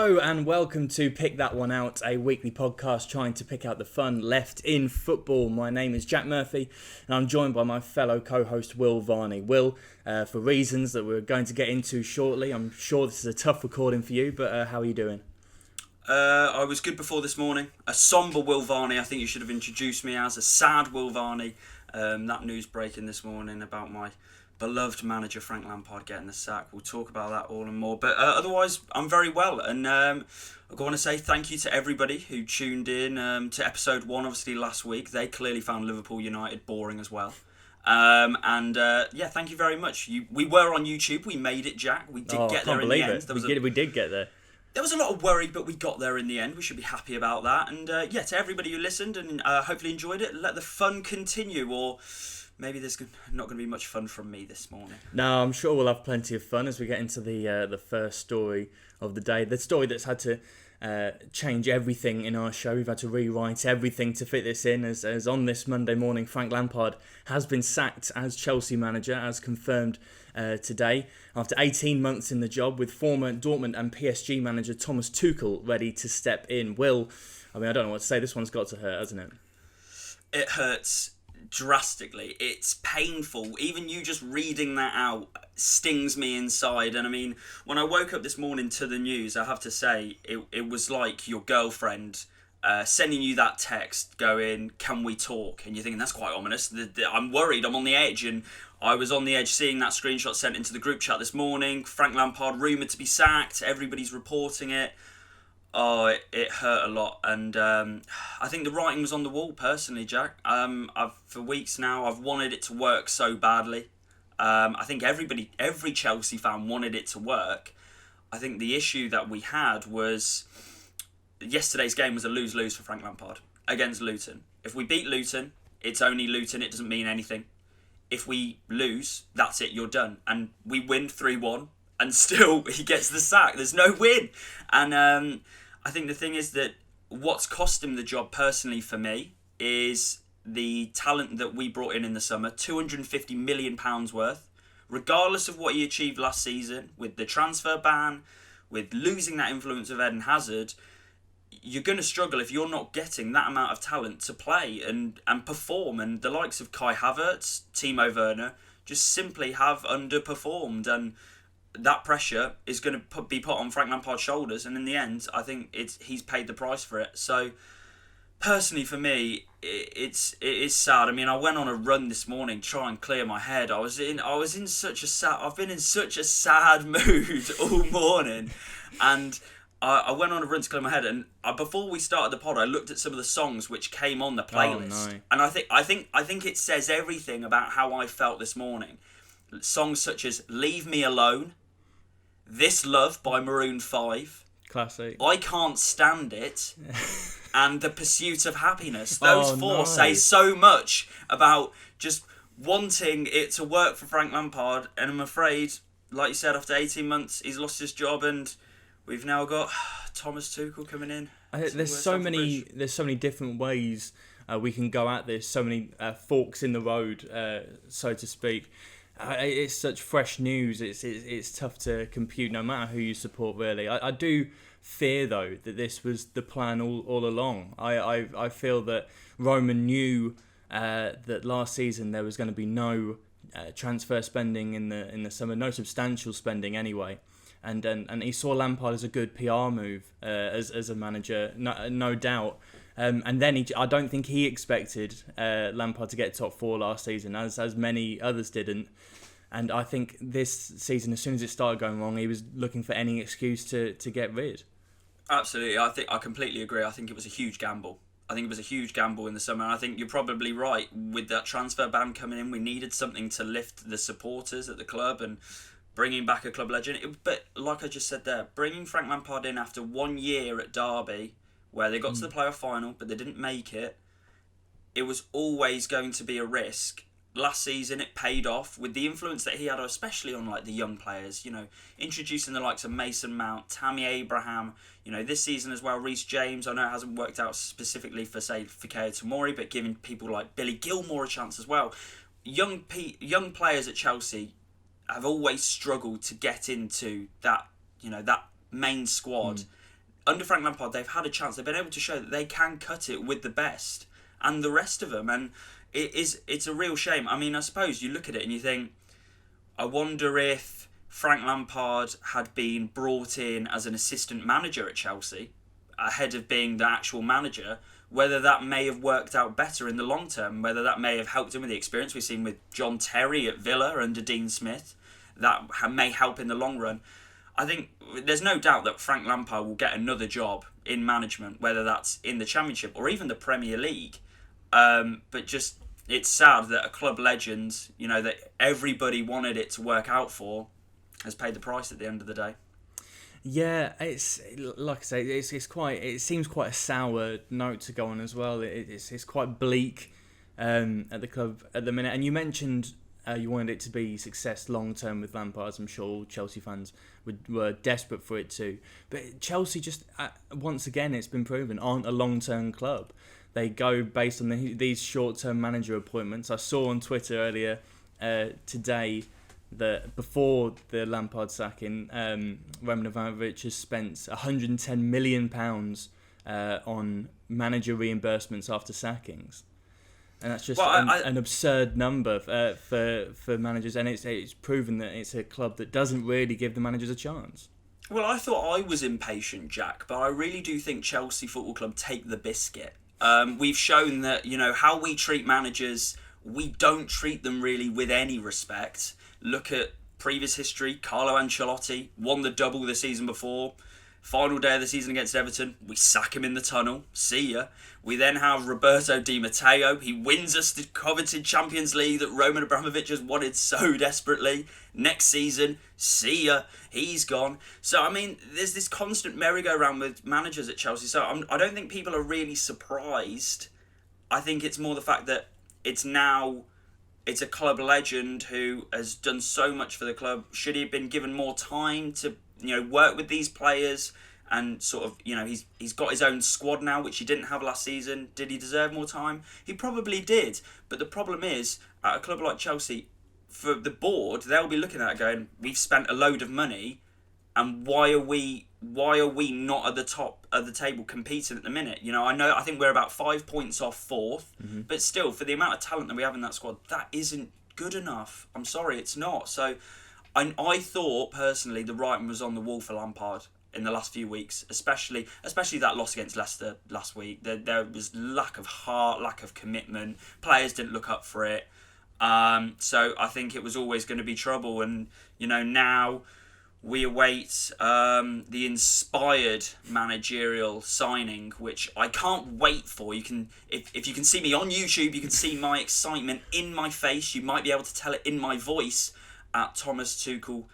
Hello and welcome to Pick That One Out, a weekly podcast trying to pick out the fun left in football. My name is Jack Murphy and I'm joined by my fellow co-host Will Varney. Will, for reasons that we're going to get into shortly, I'm sure this is a tough recording for you, but how are you doing? I was good before this morning. A sombre Will Varney, I think you should have introduced me as. A sad Will Varney. That news breaking this morning about my beloved manager Frank Lampard getting the sack. We'll talk about that all and more. But otherwise, I'm very well. And I want to say thank you to everybody who tuned in to episode 1, obviously, last week. They clearly found Liverpool United boring as well. Thank you very much. We were on YouTube. We made it, Jack. We did get there in the end. We did get there. There was a lot of worry, but we got there in the end. We should be happy about that. And to everybody who listened and hopefully enjoyed it, let the fun continue. Or maybe there's not going to be much fun from me this morning. No, I'm sure we'll have plenty of fun as we get into the first story of the day. The story that's had to change everything in our show. We've had to rewrite everything to fit this in. As on this Monday morning, Frank Lampard has been sacked as Chelsea manager, as confirmed today, after 18 months in the job, with former Dortmund and PSG manager Thomas Tuchel ready to step in. Will, I don't know what to say. This one's got to hurt, hasn't it? It hurts drastically. It's painful. Even you just reading that out stings me inside. And when I woke up this morning to the news, I have to say it was like your girlfriend sending you that text going, "Can we talk?" And you're thinking, that's quite ominous. I'm worried, I'm on the edge. And I was on the edge seeing that screenshot sent into the group chat this morning. Frank Lampard rumoured to be sacked. Everybody's reporting it. Oh, it hurt a lot, and I think the writing was on the wall. Personally, Jack, for weeks now, I've wanted it to work so badly. I think every Chelsea fan wanted it to work. I think the issue that we had was yesterday's game was a lose-lose for Frank Lampard against Luton. If we beat Luton, it's only Luton. It doesn't mean anything. If we lose, that's it. You're done. And we win 3-1. And still, he gets the sack. There's no win. And I think the thing is that what's cost him the job personally for me is the talent that we brought in the summer, £250 million worth. Regardless of what he achieved last season, with the transfer ban, with losing that influence of Eden Hazard, you're going to struggle if you're not getting that amount of talent to play and perform. And the likes of Kai Havertz, Timo Werner, just simply have underperformed. And that pressure is going to be put on Frank Lampard's shoulders, and in the end, I think he's paid the price for it. So, personally, for me, it is sad. I went on a run this morning to try and clear my head. I've been in such a sad mood all morning, and I went on a run to clear my head. And before we started the pod, I looked at some of the songs which came on the playlist, and I think it says everything about how I felt this morning. Songs such as "Leave Me Alone," "This Love" by Maroon 5, classic, "I Can't Stand It," and "The Pursuit of Happiness." Those four say so much about just wanting it to work for Frank Lampard, and I'm afraid, like you said, after 18 months, he's lost his job, and we've now got Thomas Tuchel coming in. There's so many different ways we can go at this. So many forks in the road, so to speak. It's such fresh news. It's tough to compute, no matter who you support. Really, I do fear though that this was the plan all along. I feel that Roman knew that last season there was going to be no transfer spending in the summer, no substantial spending anyway, and he saw Lampard as a good PR move as a manager, no doubt. And then I don't think he expected Lampard to get top 4 last season, as many others didn't. And I think this season, as soon as it started going wrong, he was looking for any excuse to get rid. Absolutely, I completely agree. I think it was a huge gamble. I think it was a huge gamble in the summer. And I think you're probably right. With that transfer ban coming in, we needed something to lift the supporters at the club and bringing back a club legend. But like I just said there, bringing Frank Lampard in after 1 year at Derby, where they got to the playoff final, but they didn't make it. It was always going to be a risk. Last season, it paid off with the influence that he had, especially on the young players. Introducing the likes of Mason Mount, Tammy Abraham. This season as well, Reece James. I know it hasn't worked out specifically for Fikayo Tomori, but giving people like Billy Gilmore a chance as well. Young players at Chelsea have always struggled to get into that main squad. under Frank Lampard, they've had a chance. They've been able to show that they can cut it with the best and the rest of them. And it's a real shame. I mean, I suppose you look at it and you think, I wonder if Frank Lampard had been brought in as an assistant manager at Chelsea ahead of being the actual manager, whether that may have worked out better in the long term, whether that may have helped him with the experience we've seen with John Terry at Villa under Dean Smith. That may help in the long run. I think there's no doubt that Frank Lampard will get another job in management, whether that's in the Championship or even the Premier League. But just, it's sad that a club legend, that everybody wanted it to work out for, has paid the price at the end of the day. Yeah, it's like I say, it seems quite a sour note to go on as well. It's quite bleak at the club at the minute. And you mentioned you wanted it to be success long term with Lampard. I'm sure all Chelsea fans were desperate for it too. But Chelsea just once again, it's been proven, aren't a long term club. They go based on these short term manager appointments. I saw on Twitter earlier today that before the Lampard sacking, Roman Abramovich has spent £110 million on manager reimbursements after sackings. And that's just an absurd number for managers, and it's proven that it's a club that doesn't really give the managers a chance. Well, I thought I was impatient, Jack, but I really do think Chelsea Football Club take the biscuit. We've shown that, how we treat managers, we don't treat them really with any respect. Look at previous history. Carlo Ancelotti won the double the season before. Final day of the season against Everton, we sack him in the tunnel. See ya. We then have Roberto Di Matteo. He wins us the coveted Champions League that Roman Abramovich has wanted so desperately. Next season, see ya. He's gone. So, I mean, there's this constant merry-go-round with managers at Chelsea. So, I don't think people are really surprised. I think it's more the fact that it's a club legend who has done so much for the club. Should he have been given more time to work with these players and sort of, he's got his own squad now, which he didn't have last season. Did he deserve more time? He probably did. But the problem is, at a club like Chelsea, for the board, they'll be looking at it going, we've spent a load of money, and why are we not at the top of the table competing at the minute? I think we're about 5 points off fourth, but still, for the amount of talent that we have in that squad, that isn't good enough. I'm sorry, it's not. So I thought, personally, the writing was on the wall for Lampard in the last few weeks, especially that loss against Leicester last week. There was lack of heart, lack of commitment. Players didn't look up for it. So I think it was always going to be trouble. And, now we await the inspired managerial signing, which I can't wait for. You can, if you can see me on YouTube, you can see my excitement in my face. You might be able to tell it in my voice at Thomas Tuchel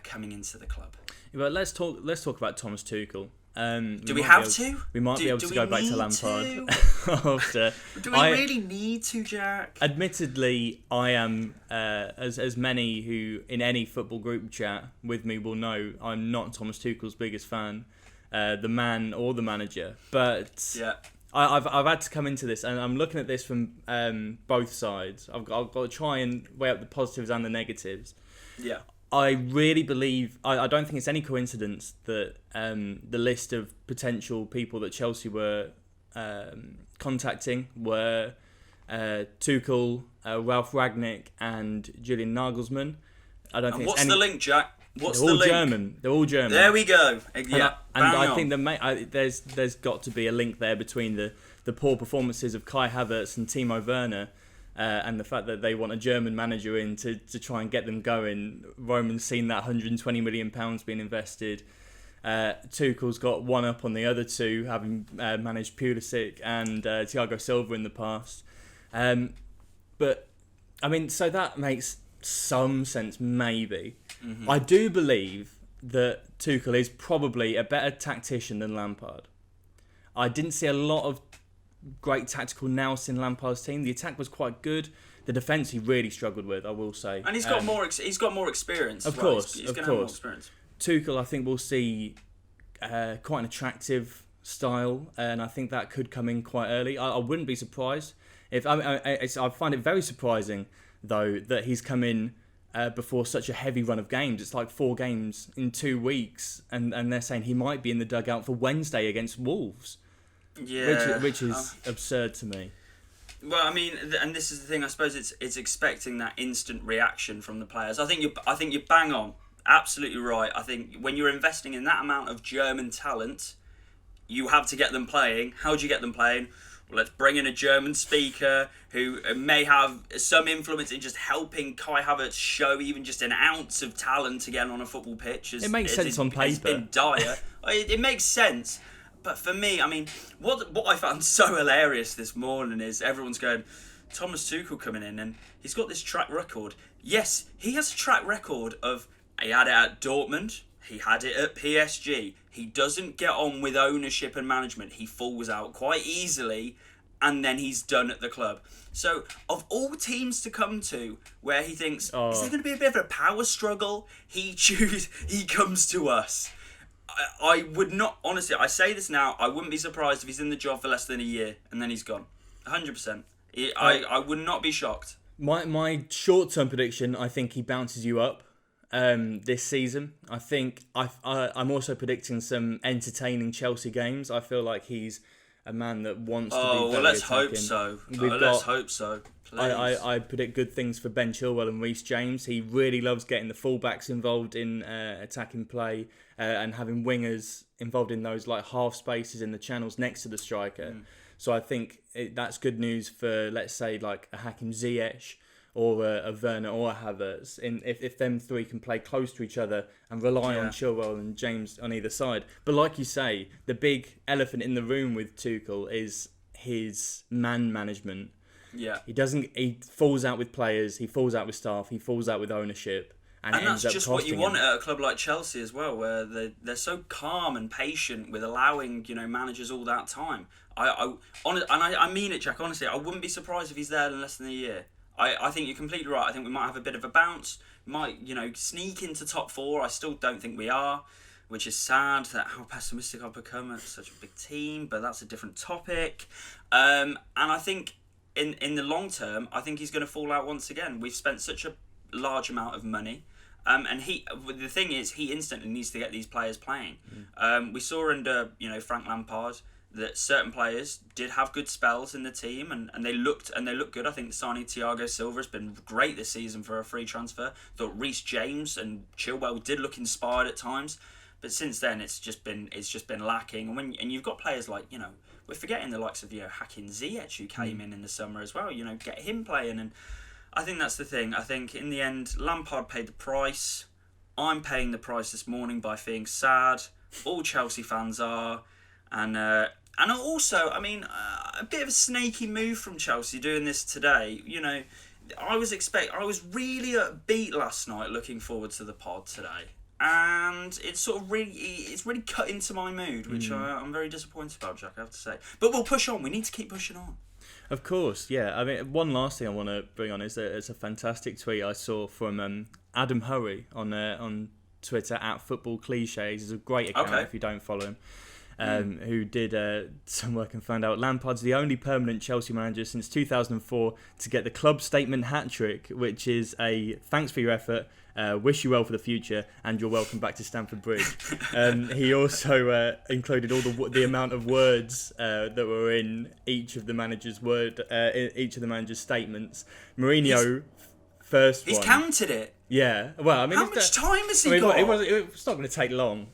coming into the club. But let's talk about Thomas Tuchel. Do we have to? We might be able to go back to Lampard after. Do we really need to, Jack? Admittedly, I am, as many who in any football group chat with me will know, I'm not Thomas Tuchel's biggest fan, the man or the manager. But yeah. I've had to come into this, and I'm looking at this from both sides. I've got to try and weigh up the positives and the negatives. Yeah. I really believe, I don't think it's any coincidence that the list of potential people that Chelsea were contacting were Tuchel, Ralf Rangnick and Julian Nagelsmann. I don't think what's it's the link, Jack? What's the link? They're all German. There we go. Yeah, and I think there's got to be a link there between the poor performances of Kai Havertz and Timo Werner. And the fact that they want a German manager in to try and get them going. Roman's seen that £120 million being invested. Tuchel's got one up on the other two, having managed Pulisic and Thiago Silva in the past. But, I mean, so that makes some sense, maybe. Mm-hmm. I do believe that Tuchel is probably a better tactician than Lampard. I didn't see a lot of great tactical nous in Lampard's team. The attack was quite good. The defence he really struggled with, I will say. And he's got more. He's got more experience. Of course, he's going to have more experience. Tuchel, I think we'll see quite an attractive style, and I think that could come in quite early. I wouldn't be surprised if. I find it very surprising though that he's come in before such a heavy run of games. It's like 4 games in 2 weeks, and they're saying he might be in the dugout for Wednesday against Wolves. Yeah, which is absurd to me. Well, I mean, and this is the thing. I suppose it's expecting that instant reaction from the players. I think you're bang on, absolutely right. I think when you're investing in that amount of German talent, you have to get them playing. How do you get them playing? Well, let's bring in a German speaker who may have some influence in just helping Kai Havertz show even just an ounce of talent again on a football pitch. It makes sense on paper. It's been dire. It makes sense. But for me, I mean, what I found so hilarious this morning is everyone's going, Thomas Tuchel coming in and he's got this track record. Yes, he has a track record of, he had it at Dortmund, he had it at PSG. He doesn't get on with ownership and management. He falls out quite easily and then he's done at the club. So, of all teams to come to where he thinks, is there going to be a bit of a power struggle? He comes to us. I would not, honestly, I say this now, I wouldn't be surprised if he's in the job for less than a year and then he's gone. 100%. I would not be shocked. My short-term prediction, I think he bounces you up this season. I think I'm also predicting some entertaining Chelsea games. I feel like he's a man that wants to be very well, let's attacking. hope so. Let's hope so. I predict good things for Ben Chilwell and Reece James. He really loves getting the fullbacks involved in attacking play and having wingers involved in those like half spaces in the channels next to the striker. So I think that's good news for, let's say, like a Hakim Ziyech or a Werner or a Havertz. If them three can play close to each other and rely on Chilwell and James on either side. But like you say, the big elephant in the room with Tuchel is his man management. Yeah. He falls out with players, he falls out with staff, he falls out with ownership. And that's just what you want at a club like Chelsea as well, where they're so calm and patient with allowing managers all that time. I mean it, Jack. Honestly, I wouldn't be surprised if he's there in less than a year. I think you're completely right. I think we might have a bit of a bounce. Might sneak into top 4. I still don't think we are, which is sad that how pessimistic I've become at such a big team. But that's a different topic. And I think in the long term, I think he's going to fall out once again. We've spent such a large amount of money. And the thing is, he instantly needs to get these players playing. We saw under Frank Lampard that certain players did have good spells in the team, and they looked good. I think signing Thiago Silva has been great this season for a free transfer. Thought Reece James and Chilwell did look inspired at times, but since then it's just been lacking. And you've got players like we're forgetting the likes of Hakim Ziyech who came in the summer as well. Get him playing and. I think that's the thing. I think in the end, Lampard paid the price. I'm paying the price this morning by being sad. All Chelsea fans are. And also, I mean, a bit of a snaky move from Chelsea doing this today. I was really upbeat last night looking forward to the pod today. And it's really cut into my mood, which I'm very disappointed about, Jack, I have to say. But we'll push on. We need to keep pushing on. Of course, yeah. I mean, one last thing I want to bring on is that it's a fantastic tweet I saw from Adam Hurrey on Twitter at Football Cliches. It's a great account if you don't follow him. Who did some work and found out Lampard's the only permanent Chelsea manager since 2004 to get the club statement hat-trick, which is a thanks for your effort, wish you well for the future, and you're welcome back to Stamford Bridge. He also included all the amount of words that were in each of the manager's statements. Mourinho, first he's one. Counted it. Yeah. Well, I mean, how much time has he got? It's not going to take long.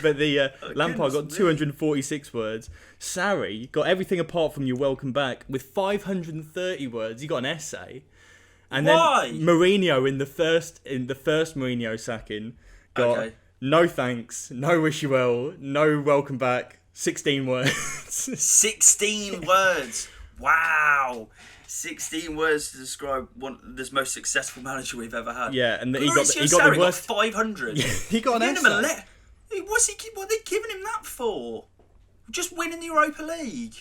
But Lampard got 246 words. Sarri got everything apart from "you're welcome back" with 530 words. He got an essay. And Why? Then Mourinho in the first Mourinho sacking got no thanks, no wish you well, no welcome back, 16 words. 16 words. Wow. 16 words to describe this most successful manager we've ever had. Yeah, and he got the worst. Got 500. Yeah, he got an essay. What are they giving him that for? Just winning the Europa League.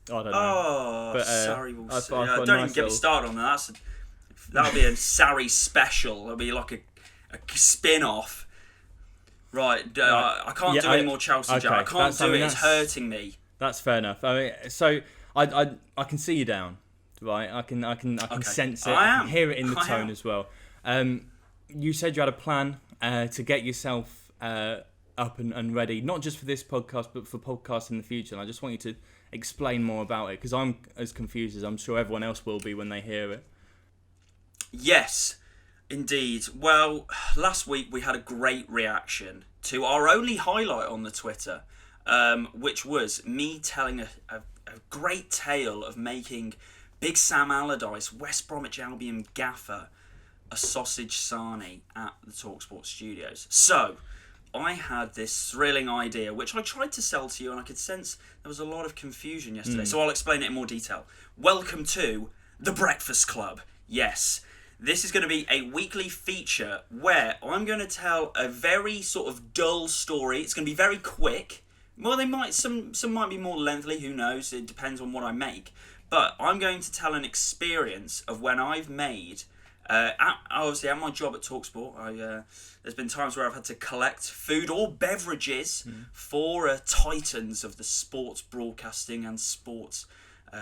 I don't know. Oh, but, Sarri will say. Don't even get me started on that. That'll be a Sarri special. It'll be like a spin-off. Right, I can't do any more Chelsea, Jack. I can't do it. It's hurting me. That's fair enough. I mean, so I can see you down right? I can Okay. sense it. I I am. can hear it in the I tone am. as well. You said you had a plan to get yourself up and ready, not just for this podcast, but for podcasts in the future. And I just want you to explain more about it, because I'm as confused as I'm sure everyone else will be when they hear it. Yes, indeed. Well, last week we had a great reaction to our only highlight on the Twitter, which was me telling a great tale of making Big Sam Allardyce, West Bromwich Albion gaffer, a sausage sarnie at the TalkSport studios. So, I had this thrilling idea, which I tried to sell to you, and I could sense there was a lot of confusion yesterday. So I'll explain it in more detail. Welcome to The Breakfast Club. Yes, this is going to be a weekly feature where I'm going to tell a very sort of dull story. It's going to be very quick. Well, some might be more lengthy, who knows? It depends on what I make. But I'm going to tell an experience of when I've made... obviously, at my job at TalkSport, there's been times where I've had to collect food or beverages for titans of the sports broadcasting and sports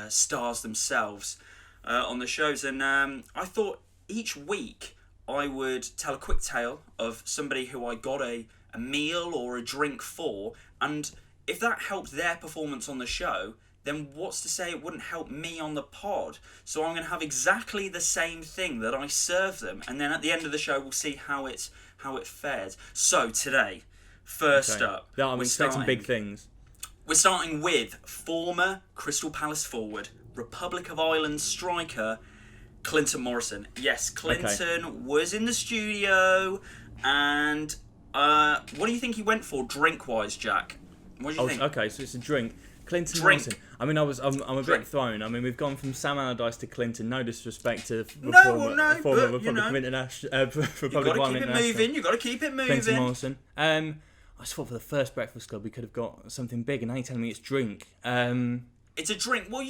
stars themselves on the shows. And I thought each week I would tell a quick tale of somebody who I got a meal or a drink for, and if that helped their performance on the show, then what's to say it wouldn't help me on the pod? So I'm going to have exactly the same thing that I serve them, and then at the end of the show we'll see how it fared. So today, first up, yeah, I'm expecting big things. We're starting with former Crystal Palace forward, Republic of Ireland striker, Clinton Morrison. Yes, Clinton was in the studio, and what do you think he went for drink-wise, Jack? What do you think? Okay, so it's a drink. Clinton Drink. Morrison. I mean, I'm a bit thrown. I mean, we've gone from Sam Allardyce to Clinton. No disrespect to former Republic of International. You've got to keep it moving. You've got to keep it moving. Clinton Morrison. I just thought for the first Breakfast Club we could have got something big, and now you're telling me it's drink. It's a drink. Well,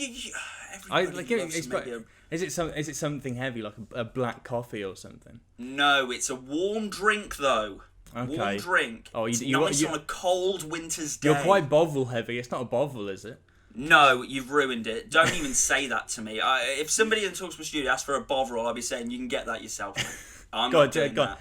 everybody loves maybe Is it something heavy, like a black coffee or something? No, it's a warm drink though. Okay. Warm drink. Oh, it's nice on a cold winter's day. You're quite Bovril heavy. It's not a Bovril, is it? No, you've ruined it. Don't even say that to me. If somebody in the TalkSport studio asked for a Bovril, I'll be saying you can get that yourself. I'm not doing that.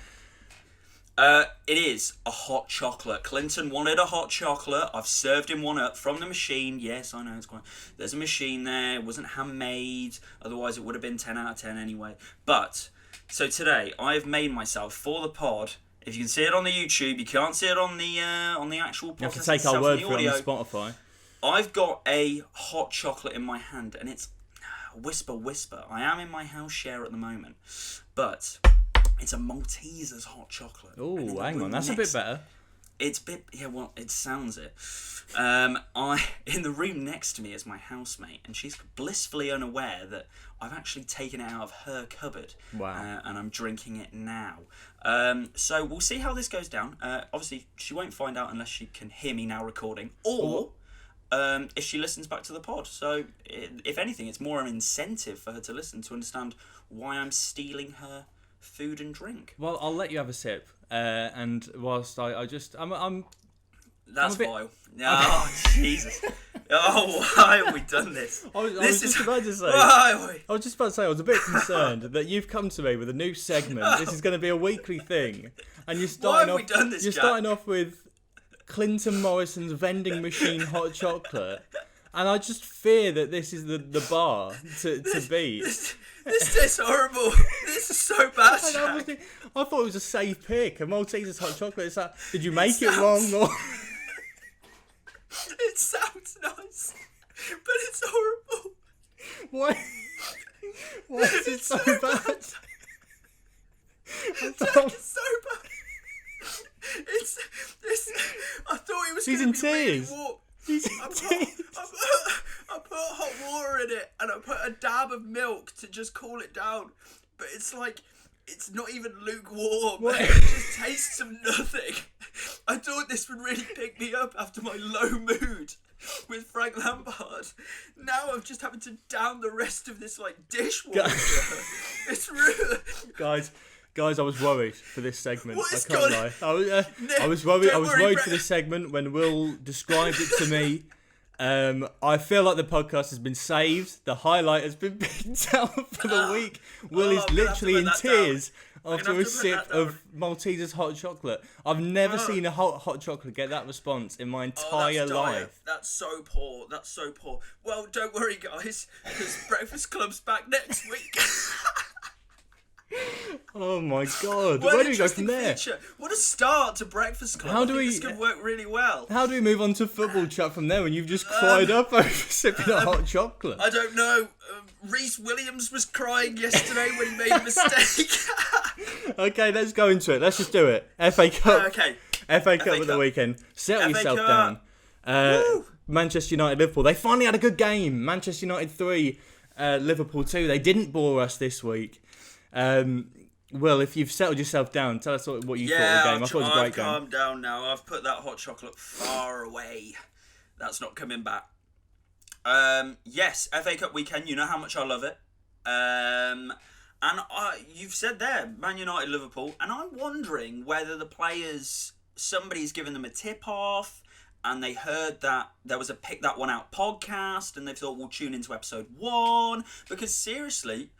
It is a hot chocolate. Clinton wanted a hot chocolate. I've served him one up from the machine. Yes, I know it's quite. There's a machine there. It wasn't handmade. Otherwise, it would have been 10 out of 10 anyway. But so today, I have made myself for the pod. If you can see it on the YouTube, you can't see it on the actual podcast. You have to take our word for it on Spotify. I've got a hot chocolate in my hand, and it's whisper. I am in my house share at the moment, but it's a Malteser's hot chocolate. Oh, hang on, that's a bit better. It's well, it sounds it. In the room next to me is my housemate, and she's blissfully unaware that I've actually taken it out of her cupboard. Wow. And I'm drinking it now. So we'll see how this goes down. Obviously, she won't find out unless she can hear me now recording, or if she listens back to the pod. So, if anything, it's more an incentive for her to listen to understand why I'm stealing her food and drink. Well, I'll let you have a sip. And whilst I'm That's vile. Oh, Jesus. Oh, why have we done this? I was just about to say, I was a bit concerned that you've come to me with a new segment. This is going to be a weekly thing. And you're starting off with Clinton Morrison's vending machine hot chocolate. And I just fear that this is the bar to beat. This tastes horrible. This is so bad, Jack. I thought it was a safe pick. A Malteser's hot chocolate. It's like, did you make it wrong? Or... It sounds nice, but it's horrible. Why? Why is it so bad? It's so bad. It's. I thought it was. He's in tears. I put hot water in it, and I put a dab of milk to just cool it down. But it's like, it's not even lukewarm. It just tastes of nothing. I thought this would really pick me up after my low mood with Frank Lampard. Now I'm just having to down the rest of this like dishwater. It's real. Guys, I was worried for this segment. What I is can't lie. I was worried for this segment when Will described it to me, I feel like the podcast has been saved. The highlight has been picked out for the week. Will is literally in tears after a sip of Malteser's hot chocolate. I've never seen a hot chocolate get that response in my entire life. That's so poor. Well, don't worry, guys, because Breakfast Club's back next week. Oh my god! Where do we go from there? Feature. What a start to Breakfast Club! This could work really well. How do we move on to football chat from there when you've just cried up over sipping a hot chocolate? I don't know. Reece Williams was crying yesterday when he made a mistake. Okay, let's go into it. Let's just do it. FA Cup. Okay. FA Cup at the weekend. Settle yourself down. Manchester United, Liverpool. They finally had a good game. Manchester United 3, Liverpool 2. They didn't bore us this week. Well, if you've settled yourself down, tell us what you thought of the game. I thought it was a great game. I've calmed down now. I've put that hot chocolate far away. That's not coming back. Yes, FA Cup weekend. You know how much I love it. And you've said there, Man United, Liverpool, and I'm wondering whether the players, somebody's given them a tip off, and they heard that there was a Pick That One Out podcast, and they thought we'll tune into episode 1, because seriously,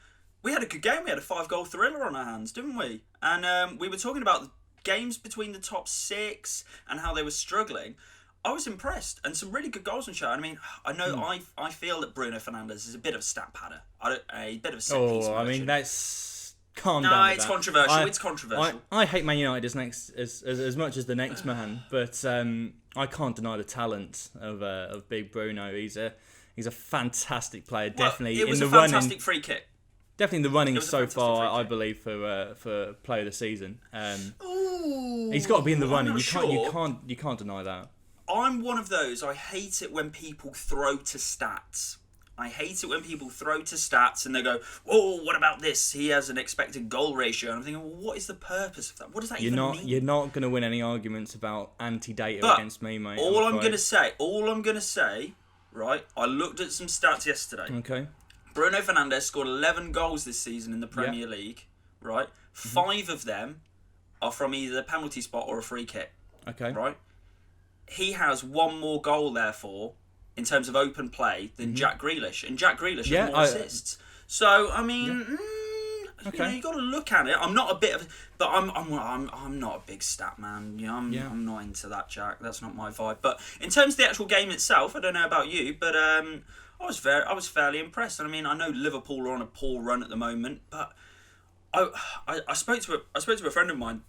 we had a good game. We had a 5-goal thriller on our hands, didn't we? And we were talking about the games between the top 6 and how they were struggling. I was impressed, and some really good goals and shot. I mean, I know I feel that Bruno Fernandes is a bit of a stat padder. A bit of a set piece. I mean, that's calm down. No, it's controversial. It's controversial. I hate Man United as much as the next man, but I can't deny the talent of Big Bruno. He's a fantastic player. Definitely it was in the a fantastic free kick. Definitely in the running so far, I believe, for player of the season. He's got to be in the running. You can't deny that. I'm one of those. I hate it when people throw to stats. And they go, "Oh, what about this? He has an expected goal ratio." And I'm thinking, well, what is the purpose of that? What does that even mean? You're not going to win any arguments about anti-data against me, mate. All I'm going to say, right? I looked at some stats yesterday. Okay. Bruno Fernandes scored 11 goals this season in the Premier League, right? 5 of them are from either a penalty spot or a free kick. Okay. Right? He has 1 more goal, therefore, in terms of open play than Jack Grealish. And Jack Grealish has more assists. So, I mean, you know, you got to look at it. I'm not a bit of... But I'm not a big stat man. You know, I'm not into that, Jack. That's not my vibe. But in terms of the actual game itself, I don't know about you, but... I was fairly impressed, and I mean, I know Liverpool are on a poor run at the moment, but I spoke to a friend of mine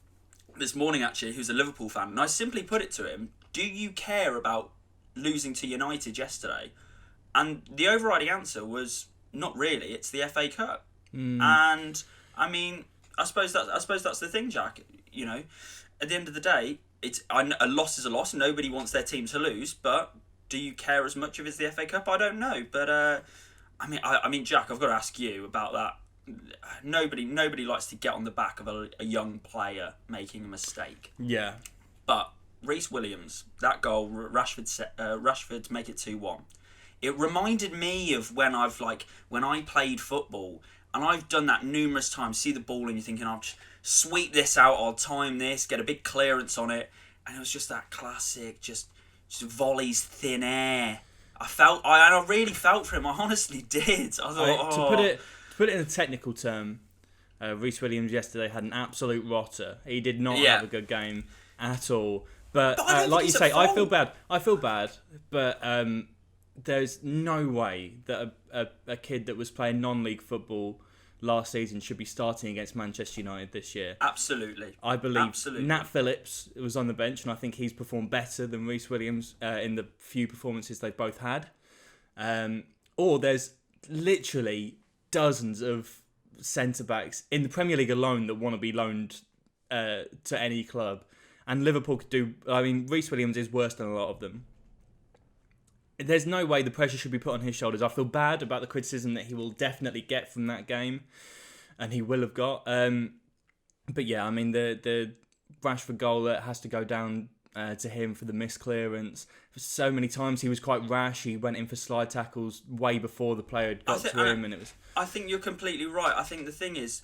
this morning actually, who's a Liverpool fan, and I simply put it to him: do you care about losing to United yesterday? And the overriding answer was not really. It's the FA Cup, and I mean, I suppose that's the thing, Jack. You know, at the end of the day, a loss is a loss. Nobody wants their team to lose, but do you care as much if it's the FA Cup? I don't know, but I mean, Jack, I've got to ask you about that. Nobody likes to get on the back of a young player making a mistake. Yeah. But Reece Williams, that goal, Rashford to make it 2-1. It reminded me of when I played football, and I've done that numerous times. See the ball and you're thinking, I'll just sweep this out, I'll time this, get a big clearance on it, and it was just that classic, just volleys thin air. I really felt for him. I honestly did. I thought, to put it in a technical term, Reece Williams yesterday had an absolute rotter. He did not have a good game at all. But like you say, I feel bad. But there's no way that a kid that was playing non-league football last season should be starting against Manchester United this year. Absolutely. I believe Nat Phillips was on the bench, and I think he's performed better than Reece Williams in the few performances they've both had. Or there's literally dozens of centre-backs in the Premier League alone that want to be loaned to any club. And Liverpool could do... I mean, Reece Williams is worse than a lot of them. There's no way the pressure should be put on his shoulders. I feel bad about the criticism that he will definitely get from that game, and he will have got. But yeah, I mean, the Rashford goal that has to go down to him for the missed clearance. So many times he was quite rash. He went in for slide tackles way before the player had got to him, and it was... I think you're completely right. I think the thing is,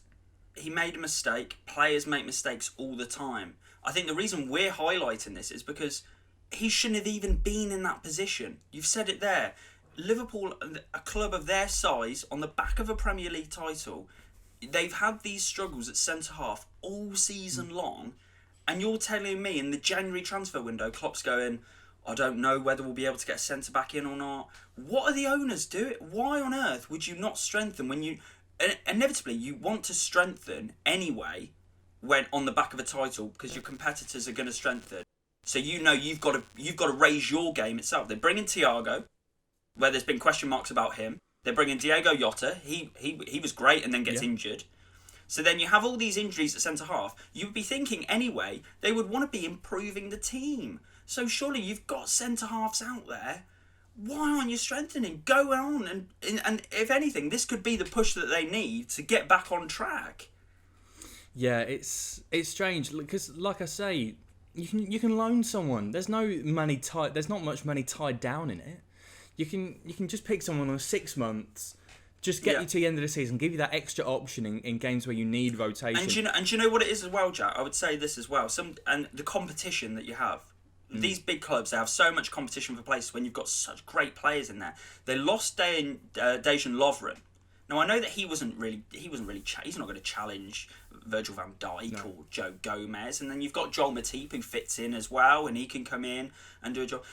he made a mistake. Players make mistakes all the time. I think the reason we're highlighting this is because he shouldn't have even been in that position. You've said it there. Liverpool, a club of their size, on the back of a Premier League title, they've had these struggles at centre-half all season long, and you're telling me in the January transfer window, Klopp's going, I don't know whether we'll be able to get a centre-back in or not. What are the owners doing? Why on earth would you not strengthen when you... Inevitably, you want to strengthen anyway when on the back of a title because your competitors are going to strengthen. So you know you've got to raise your game itself. They're bringing Thiago, where there's been question marks about him. They're bringing Diego Jota. He was great and then gets injured. So then you have all these injuries at centre-half. You would be thinking anyway they would want to be improving the team. So surely you've got centre-halves out there. Why aren't you strengthening? Go on and if anything, this could be the push that they need to get back on track. Yeah, it's strange because, like I say, you can loan someone. There's no money tied. There's not much money tied down in it. You can just pick someone on 6 months. Just get you to the end of the season, give you that extra option in games where you need rotation. And you know what it is as well, Jack? I would say this as well. And the competition that you have. These big clubs, they have so much competition for places when you've got such great players in there. They lost Dejan Lovren. Now I know that he's not going to challenge Virgil van Dijk or Joe Gomez, and then you've got Joel Matip who fits in as well, and he can come in and do a job.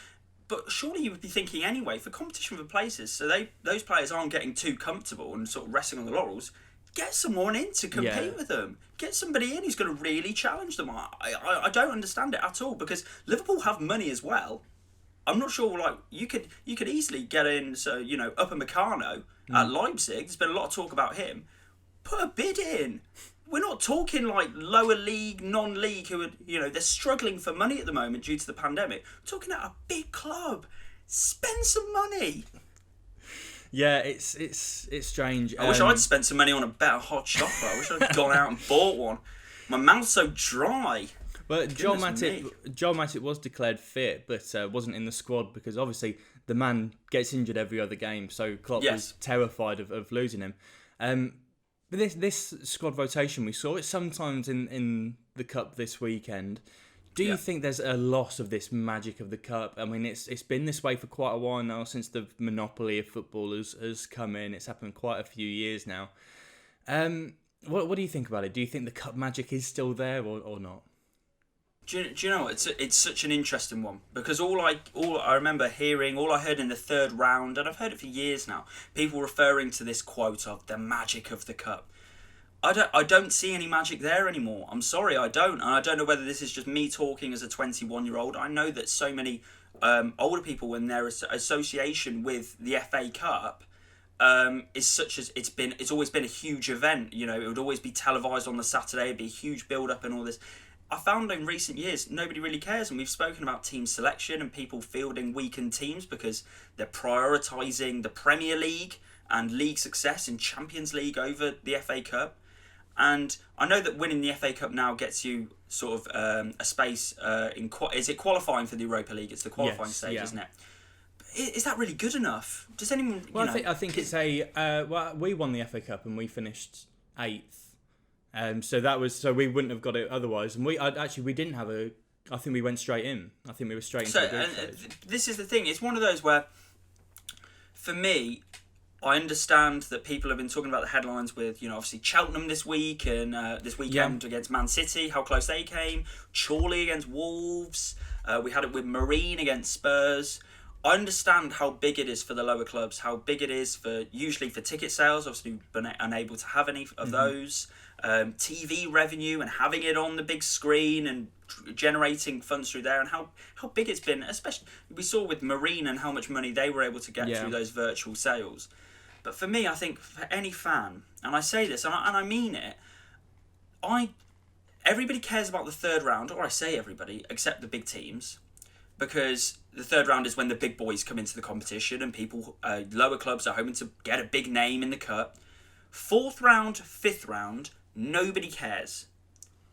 But surely you would be thinking anyway, for competition for places, so those players aren't getting too comfortable and sort of resting on the laurels. Get someone in to compete with them. Get somebody in who's going to really challenge them. I don't understand it at all because Liverpool have money as well. I'm not sure. Like you could easily get in. So Upper Meccano at Leipzig. There's been a lot of talk about him. Put a bid in. We're not talking like lower league, non-league who are they're struggling for money at the moment due to the pandemic. We're talking at a big club. Spend some money. Yeah, it's strange. I wish I'd spent some money on a better hot chocolate. I wish I'd gone out and bought one. My mouth's so dry. But Joel Matip was declared fit, but wasn't in the squad because obviously the man gets injured every other game. So Klopp was terrified of losing him. But this squad rotation, we saw it sometimes in the Cup this weekend. Do you think there's a loss of this magic of the Cup? I mean, it's been this way for quite a while now since the monopoly of football has come in. It's happened quite a few years now. What do you think about it? Do you think the Cup magic is still there or not? Do you know it's such an interesting one because all I remember hearing, all I heard in the third round, and I've heard it for years now, people referring to this quote of the magic of the Cup. I don't see any magic there anymore. I'm sorry, I don't. And I don't know whether this is just me talking as a 21-year-old. I know that so many older people in their association with the FA Cup is such as it's always been a huge event. It would always be televised on the Saturday. It'd be a huge build-up and all this. I found in recent years nobody really cares, and we've spoken about team selection and people fielding weakened teams because they're prioritising the Premier League and league success in Champions League over the FA Cup. And I know that winning the FA Cup now gets you sort of a space is it qualifying for the Europa League? It's the qualifying stage, isn't it? Is that really good enough? Does anyone? Well, I think it's we won the FA Cup and we finished 8th. So we wouldn't have got it otherwise. And we didn't have I think we went straight in. I think we were straight into the group stage. This is the thing. It's one of those where, for me, I understand that people have been talking about the headlines with, obviously Cheltenham this week and this weekend against Man City, how close they came. Chorley against Wolves. We had it with Marine against Spurs. I understand how big it is for the lower clubs, how big it is usually for ticket sales. Obviously, we've been unable to have any of those. TV revenue and having it on the big screen and generating funds through there, and how big it's been. Especially, we saw with Marine and how much money they were able to get through those virtual sales. But for me, I think for any fan, and I say this, and I mean it, everybody cares about the third round, or I say everybody, except the big teams, because the third round is when the big boys come into the competition and people, lower clubs are hoping to get a big name in the Cup. 4th round, 5th round, nobody cares.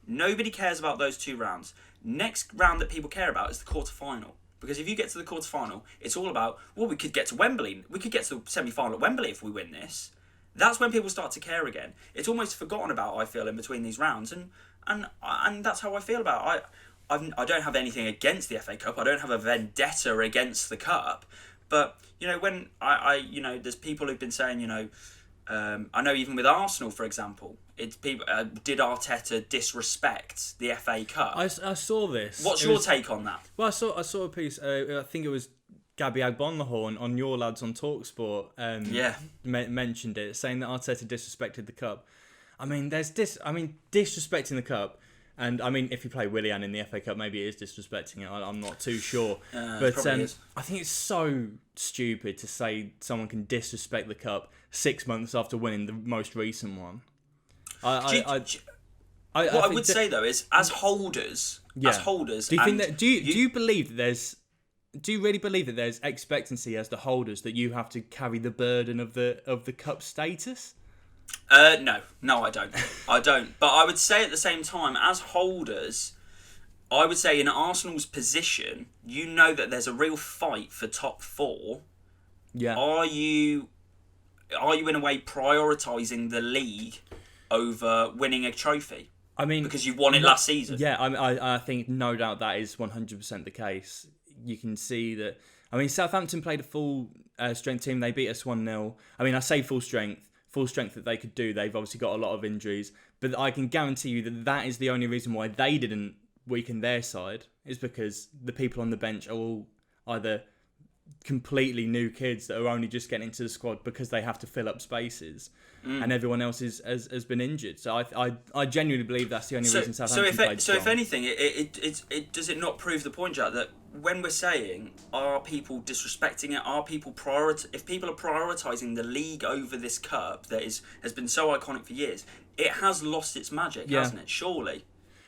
Nobody cares about those 2 rounds. Next round that people care about is the quarter-final. Because if you get to the quarter-final, it's all about, we could get to Wembley. We could get to the semi-final at Wembley if we win this. That's when people start to care again. It's almost forgotten about, I feel, in between these rounds. And that's how I feel about it. I don't have anything against the FA Cup. I don't have a vendetta against the cup. But when I there's people who've been saying, I know even with Arsenal, for example, it's people. Did Arteta disrespect the FA Cup? I saw this. What's your take on that? Well, I saw a piece. I think it was Gabby Agbonlahor on Your Lads on Talksport. Mentioned it, saying that Arteta disrespected the cup. I mean, disrespecting the cup. And I mean, if you play Willian in the FA Cup, maybe it is disrespecting it. I'm not too sure. But I think it's so stupid to say someone can disrespect the cup 6 months after winning the most recent one. What I would say though is, as holders. Do you think that? Do you believe that there's? Do you really believe that there's expectancy as the holders that you have to carry the burden of the cup status? No, I don't. But I would say at the same time, as holders, I would say in Arsenal's position, that there's a real fight for top 4. Yeah. Are you in a way prioritising the league over winning a trophy? I mean, because you won it last season. Yeah, I think no doubt that is 100% the case. You can see that. I mean, Southampton played a full strength team. They beat us 1-0. I mean, I say full strength that they could do. They've obviously got a lot of injuries, but I can guarantee you that is the only reason why they didn't weaken their side, is because the people on the bench are all either completely new kids that are only just getting into the squad because they have to fill up spaces, and everyone else has been injured. So I genuinely believe that's the only reason Southampton played strong. So if anything, it does it not prove the point, Jack, that when we're saying, are people disrespecting it? Are people if people are prioritising the league over this cup that has been so iconic for years, it has lost its magic, hasn't it? Surely.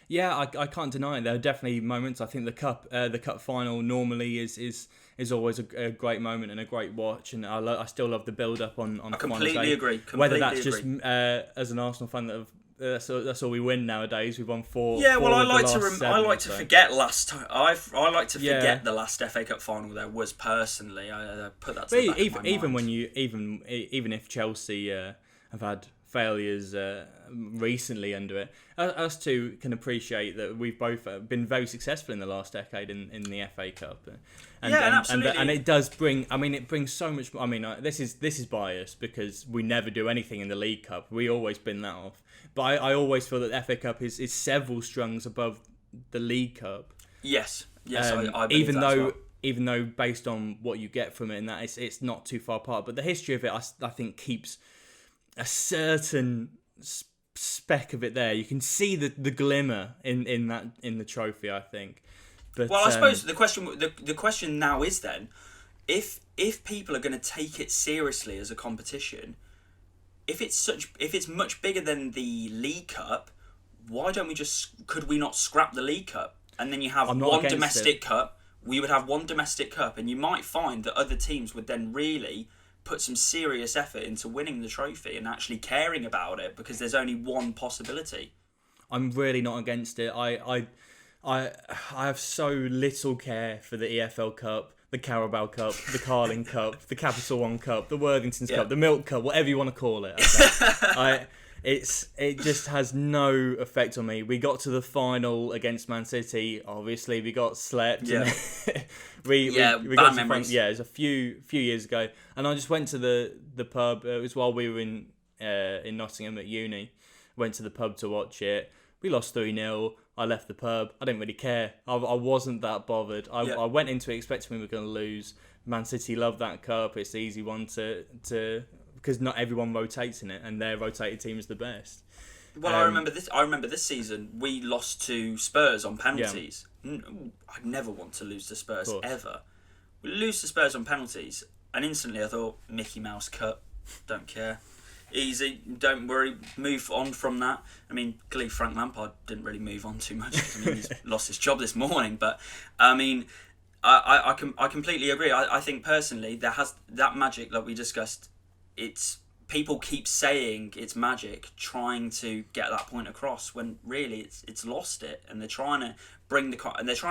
Yeah, I can't deny it. There are definitely moments. I think the cup final normally is always a great moment and a great watch, and I still love the build up on. I completely agree. Whether that's just as an Arsenal fan that that's all we win nowadays. We've won 4. Yeah, well, I like to so. forget last time. I like to forget the last FA Cup final there was personally. I put that to the back of my even mind. when you even if Chelsea have had failures recently under it, us two can appreciate that we've both been very successful in the last decade in the FA Cup, absolutely. And it does bring. I mean, it brings so much. I mean, this is biased because we never do anything in the League Cup. We always bin that off. But I always feel that the FA Cup is several strungs above the League Cup. Yes, I believe even that though as well. Even though based on what you get from it and that it's not too far apart. But the history of it, I think, keeps a certain speck of it there. You can see the glimmer in the trophy, I think. But, I suppose the question now is then, if people are going to take it seriously as a competition, if it's much bigger than the League Cup, why don't could we not scrap the League Cup, and then you have one domestic cup? We would have one domestic cup, and you might find that other teams would then really put some serious effort into winning the trophy and actually caring about it, because there's only one possibility. I'm really not against it. I have so little care for the EFL Cup, the Carabao Cup, the Carling Cup, the Capital One Cup, the Worthington's Cup, the Milk Cup, whatever you want to call it. Okay? It just has no effect on me. We got to the final against Man City. Obviously, we got slept. Yeah. we bad got memories. It was a few years ago, and I just went to the pub. It was while we were in Nottingham at uni. Went to the pub to watch it. We lost 3-0. I left the pub. I didn't really care. I wasn't that bothered. I went into it expecting we were going to lose. Man City love that cup. It's the easy one to because not everyone rotates in it, and their rotated team is the best. Well, I remember this season we lost to Spurs on penalties. Yeah. I never want to lose to Spurs ever. We lose to Spurs on penalties, and instantly I thought, Mickey Mouse Cup, don't care. Easy, don't worry, move on from that. I mean, clearly Frank Lampard didn't really move on too much. I mean, he's lost his job this morning, but I mean, I completely agree. I think personally there has that magic that we discussed. It's people keep saying it's magic, trying to get that point across when really it's lost it, and they're trying to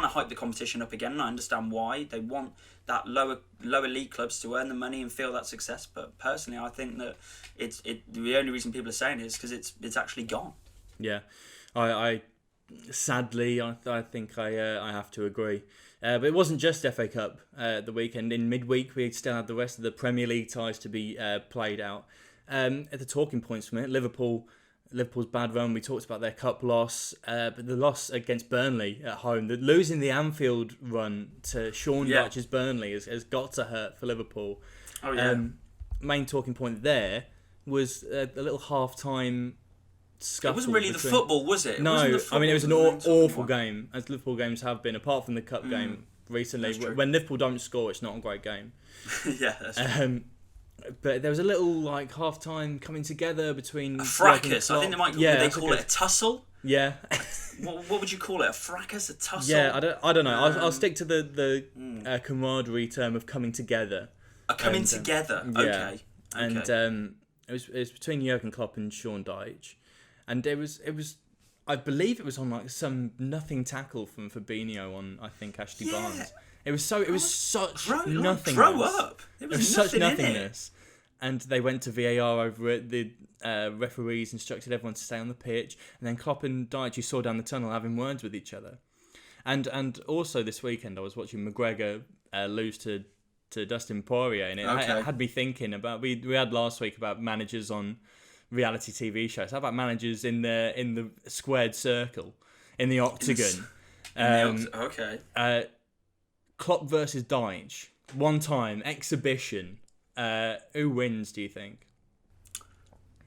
hype the competition up again. And I understand why they want that lower league clubs to earn the money and feel that success. But personally, I think that the only reason people are saying it is because it's actually gone. Yeah, I Sadly, I think I have to agree. But it wasn't just FA Cup the weekend. In midweek, we still had the rest of the Premier League ties to be played out. At the talking points from it, Liverpool's bad run. We talked about their cup loss, but the loss against Burnley at home, losing the Anfield run to Sean Dyche's Burnley has got to hurt for Liverpool. Oh yeah. Main talking point there was a little half-time scuffle. It wasn't really the football, was it? No, I mean it was an awful game, as Liverpool games have been, apart from the cup game recently. When Liverpool don't score, it's not a great game. Yeah, that's true. But there was a little half-time coming together between a fracas. I think they might. They call it a tussle. Yeah. what would you call it? A fracas? A tussle? Yeah, I don't know. I'll stick to the camaraderie term of coming together. Coming together. Okay. And it was between Jurgen Klopp and Sean Dyche, and it was. I believe it was on some nothing tackle from Fabinho on Ashley Barnes. It was such nothingness. Grow up. It was such nothingness. And they went to VAR over it. The referees instructed everyone to stay on the pitch. And then Klopp and Dyche, you saw down the tunnel having words with each other. And also this weekend, I was watching McGregor lose to Dustin Poirier. And it had me thinking about... We had last week about managers on reality TV shows. How about managers in the squared circle, in the octagon? Okay. Klopp versus Dyche, one time exhibition. Who wins? Do you think?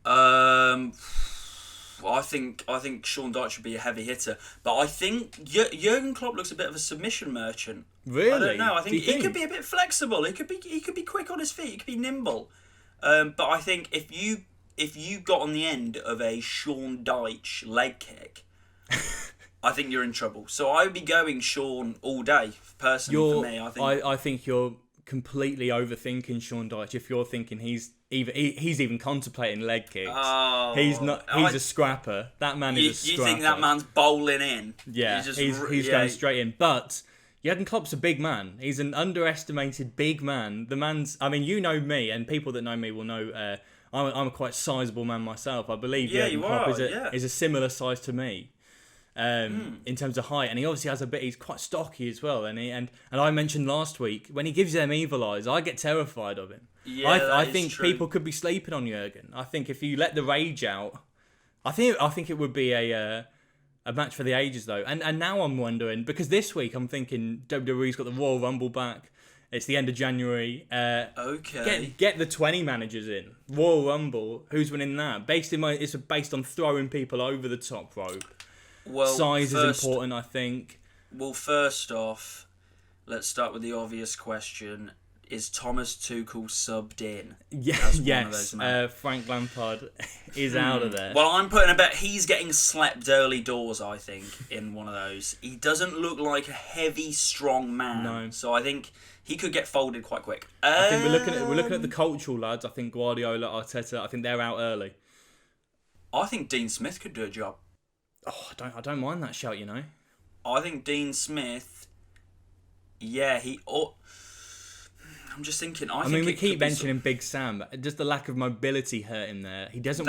I think Sean Dyche should be a heavy hitter, but I think Jurgen Klopp looks a bit of a submission merchant. Really? I don't know. I think he could be a bit flexible. He could be quick on his feet. He could be nimble. But I think if you got on the end of a Sean Dyche leg kick, I think you're in trouble. So I would be going Sean all day, personally, for me. I think you're completely overthinking Sean Dyche if you're thinking he's even contemplating leg kicks. Oh, he's not. He's a scrapper. That man is a scrapper. You think that man's bowling in? Yeah, he's going straight in. But Jurgen Klopp's a big man. He's an underestimated big man. The man's... I mean, you know me, and people that know me will know I'm a quite sizable man myself. I believe Jurgen Klopp is a similar size to me. In terms of height, and he obviously has a bit. He's quite stocky as well, and I mentioned last week when he gives them evil eyes, I get terrified of him. Yeah, I think people could be sleeping on Jurgen. I think if you let the rage out, I think it would be a match for the ages though. And now I'm wondering, because this week I'm thinking WWE's got the Royal Rumble back. It's the end of January. Get the 20 managers in Royal Rumble. Who's winning that? It's based on throwing people over the top rope. Well, size is important, I think. Well, first off, let's start with the obvious question. Is Thomas Tuchel subbed in? Yes. Frank Lampard is out of there. Well, I'm putting a bet he's getting slept early doors, I think, in one of those. He doesn't look like a heavy, strong man. No. So I think he could get folded quite quick. I think we're looking at the cultural lads. I think Guardiola, Arteta, I think they're out early. I think Dean Smith could do a job. Oh, I don't mind that shout, you know. I think Dean Smith, I'm just thinking. I mean, we keep mentioning Big Sam, but just the lack of mobility hurt him there. He doesn't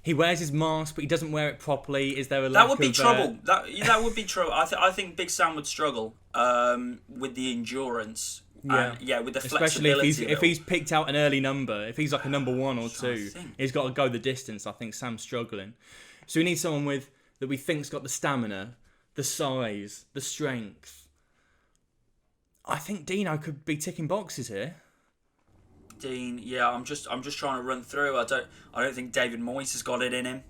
He wears his mask, but he doesn't wear it properly. Is there a lack of... That would be trouble. That would be trouble. I think Big Sam would struggle with the endurance. With the flexibility. Especially if he's picked out an early number. If he's like a number 1 or 2, he's got to go the distance. I think Sam's struggling. So we need someone that we think's got the stamina, the size, the strength. I think Dino could be ticking boxes here. Dean, I'm just trying to run through. I don't think David Moyes has got it in him.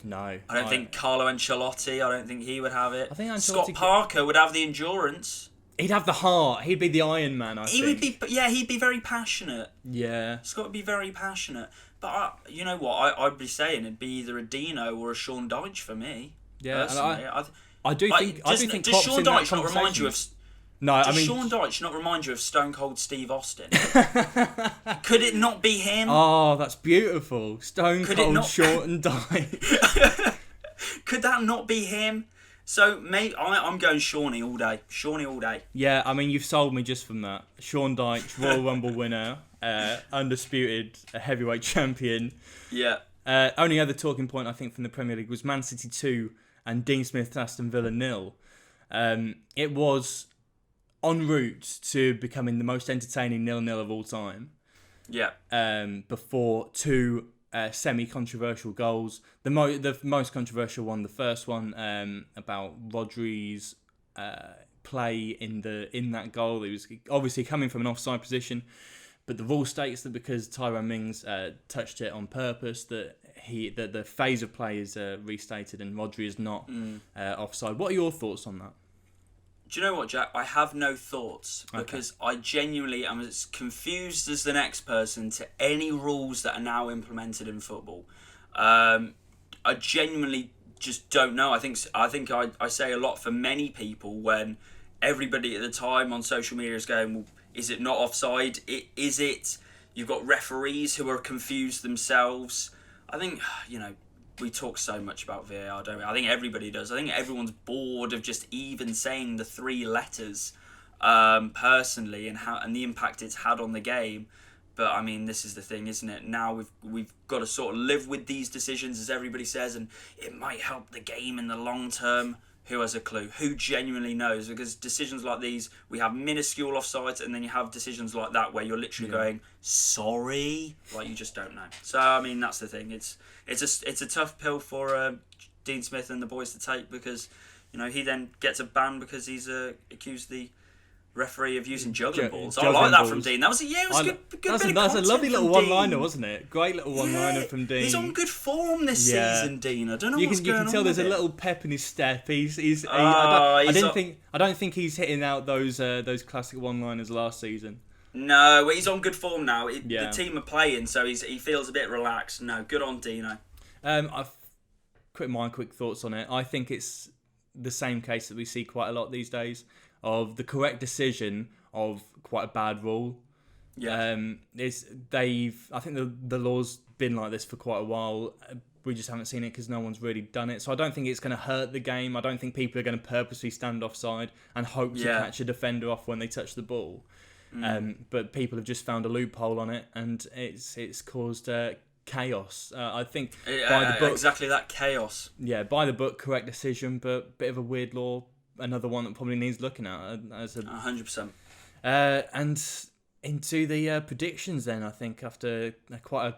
No. I don't think Carlo Ancelotti. I don't think he would have it. I think Scott Parker would have the endurance. He'd have the heart. He'd be the Iron Man, I think. He'd be very passionate. Yeah. Scott would be very passionate. But you know what? I'd be saying it'd be either a Dino or a Sean Dyche for me. Yeah. Personally. I do think Does Sean Dyche not remind you of... Sean Dyche not remind you of Stone Cold Steve Austin? Could it not be him? Oh, that's beautiful. Stone Cold, short and Dyche. Could that not be him? So, mate, I'm going Shawnee all day. Shawnee all day. Yeah, I mean, you've sold me just from that. Sean Dyche, Royal Rumble winner, undisputed heavyweight champion. Yeah. Only other talking point, I think, from the Premier League was Man City 2, and Dean Smith Aston Villa 0. It was en route to becoming the most entertaining 0-0 of all time. Yeah. Before two semi-controversial goals. The most controversial one, the first one, about Rodri's play in that goal. It was obviously coming from an offside position, but the rule states that because Tyrone Mings touched it on purpose, that the phase of play is restated and Rodri is not offside. What are your thoughts on that? Do you know what, Jack? I have no thoughts because I genuinely am as confused as the next person to any rules that are now implemented in football. I genuinely just don't know. I think I say a lot for many people when everybody at the time on social media is going, well, is it not offside? Is it? You've got referees who are confused themselves. I think, we talk so much about VAR, don't we? I think everybody does. I think everyone's bored of just even saying the three letters personally and the impact it's had on the game. But I mean, this is the thing, isn't it? Now we've got to sort of live with these decisions, as everybody says, and it might help the game in the long term. Who has a clue? Who genuinely knows? Because decisions like these, we have minuscule offsides, and then you have decisions like that where you're literally going, sorry? Like, you just don't know. So, I mean, that's the thing. It's a tough pill for Dean Smith and the boys to take because, he then gets a ban because he's accused the referee of using juggling balls. I like that from Dean. That was it was good that's a lovely little one-liner, wasn't it? Great little one-liner from Dean. He's on good form this season, Dean. I don't know what's going on. You can tell there's a little pep in his step. I don't think he's hitting out those classic one-liners last season. No, he's on good form now. The team are playing, so he feels a bit relaxed. No, good on Dino. Quick thoughts on it. I think it's the same case that we see quite a lot these days, of the correct decision of quite a bad rule. Yeah. I think the law's been like this for quite a while. We just haven't seen it because no one's really done it. So I don't think it's going to hurt the game. I don't think people are going to purposely stand offside and hope to catch a defender off when they touch the ball. But people have just found a loophole on it, and it's caused chaos. I think by the book, exactly that chaos. Yeah, by the book, correct decision, but bit of a weird law. Another one that probably needs looking at as 100%. And into the predictions then, I think, after quite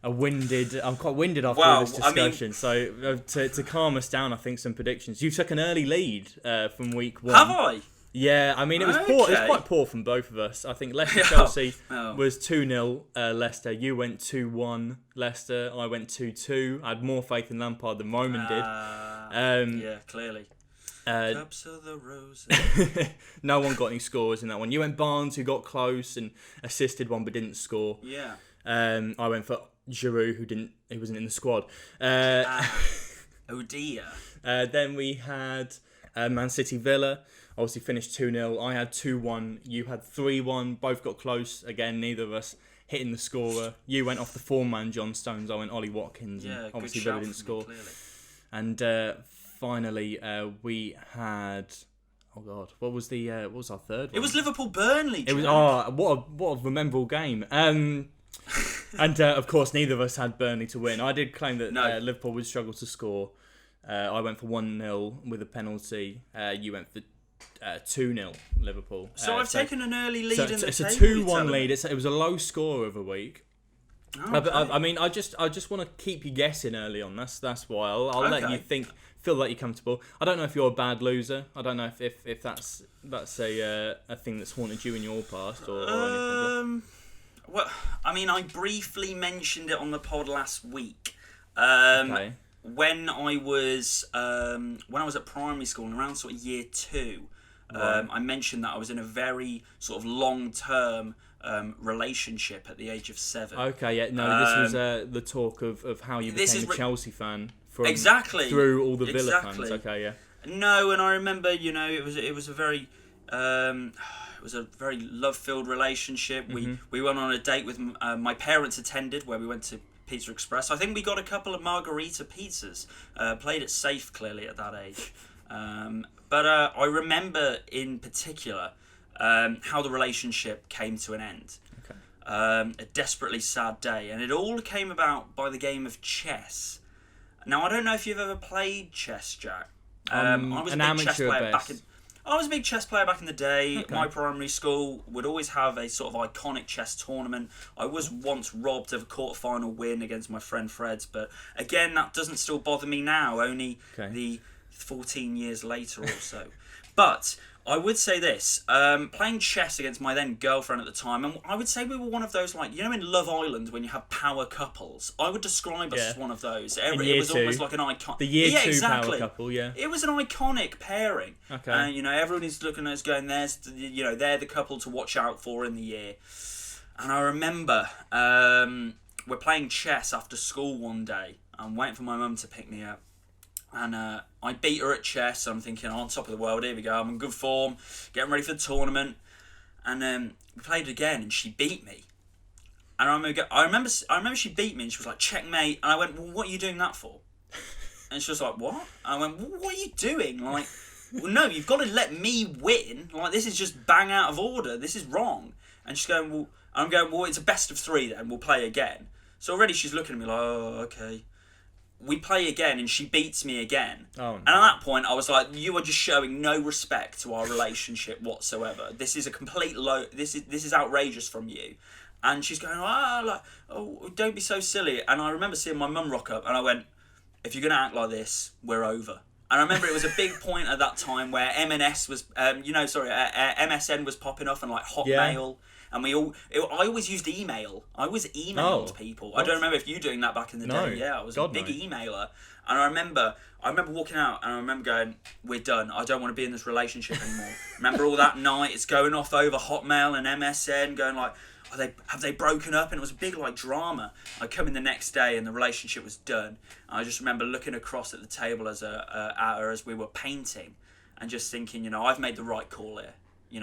I'm quite winded after this discussion. So to calm us down, I think some predictions. You took an early lead from week 1. Have I? Yeah, I mean, it was poor. It was quite poor from both of us. I think Leicester-Chelsea was 2-0 Leicester. You went 2-1 Leicester. I went 2-2. I had more faith in Lampard than Roman did. Yeah, clearly. Cups of the Roses. No one got any scores in that one. You went Barnes, who got close and assisted one but didn't score. Yeah. I went for Giroud, who wasn't in the squad. Oh dear. Then we had Man City Villa. Obviously finished 2-0. I had 2-1. You had 3-1. Both got close. Again, neither of us hitting the scorer. You went off the form-man John Stones. I went Ollie Watkins. Yeah, and obviously Villa didn't score. And finally, we had. Oh God, what was our third one? It was Liverpool-Burnley. It was what a memorable game. And of course, neither of us had Burnley to win. I did claim that Liverpool would struggle to score. I went for 1-0 with a penalty. You went for 2-0 Liverpool. So I've taken an early lead in the it's table. It's a 2-1 lead. It was a low score of a week. Okay. I mean, I just want to keep you guessing early on. That's why I'll let you feel like you're comfortable. I don't know if you're a bad loser. I don't know if that's a thing that's haunted you in your past or anything. Well, I mean, I briefly mentioned it on the pod last week. Okay. When I was at primary school and around sort of year 2, right. I mentioned that I was in a very sort of long-term relationship at the age of 7. Okay, yeah, no, this was the talk of how you became a Chelsea fan through all the Villa fans. Okay, yeah. No, and I remember, it was a very love-filled relationship. Mm-hmm. We went on a date with my parents attended, where we went to Pizza Express. I think we got a couple of margarita pizzas. Played it safe, clearly, at that age. But I remember in particular how the relationship came to an end. Okay. A desperately sad day. And it all came about by the game of chess. Now, I don't know if you've ever played chess, Jack. I was a an big chess amateur player at back in. best. I was a big chess player back in the day. Okay. My primary school would always have a sort of iconic chess tournament. I was once robbed of a quarter-final win against my friend Fred's, but again, that doesn't still bother me now, only the 14 years later or so. But I would say this, playing chess against my then girlfriend at the time, and I would say we were one of those, like, you know in Love Island when you have power couples? I would describe us as one of those. It was almost like an icon. The year two exactly. power couple, yeah. It was an iconic pairing. Okay. And, everyone is looking at us going, they're the couple to watch out for in the year. And I remember we're playing chess after school one day. I'm waiting for my mum to pick me up. And I beat her at chess. I'm thinking, on top of the world, here we go. I'm in good form, getting ready for the tournament. And we played again, and she beat me. And I remember she beat me, and she was like, checkmate. And I went, well, what are you doing that for? And she was like, what? And I went, well, what are you doing? Like, well, no, you've got to let me win. Like, this is just bang out of order. This is wrong. And she's going, well, I'm going, well, it's a best of 3 then. We'll play again. So already she's looking at me like, oh, okay. We play again, and she beats me again. Oh, no. And at that point, I was like, you are just showing no respect to our relationship whatsoever. This is a complete This is outrageous from you. And she's going, don't be so silly. And I remember seeing my mum rock up, and I went, if you're going to act like this, we're over. And I remember it was a big point at that time where MSN was popping off, and like Hotmail. Yeah. And I always used email. I always emailed people. I don't remember if you were doing that back in the day. Yeah, I was a big emailer. And I remember walking out, and I remember going, we're done. I don't want to be in this relationship anymore. Remember all that night, it's going off over Hotmail and MSN, going like, have they broken up? And it was a big like drama. I come in the next day, and the relationship was done. And I just remember looking across at the table at her as we were painting, and just thinking, I've made the right call here.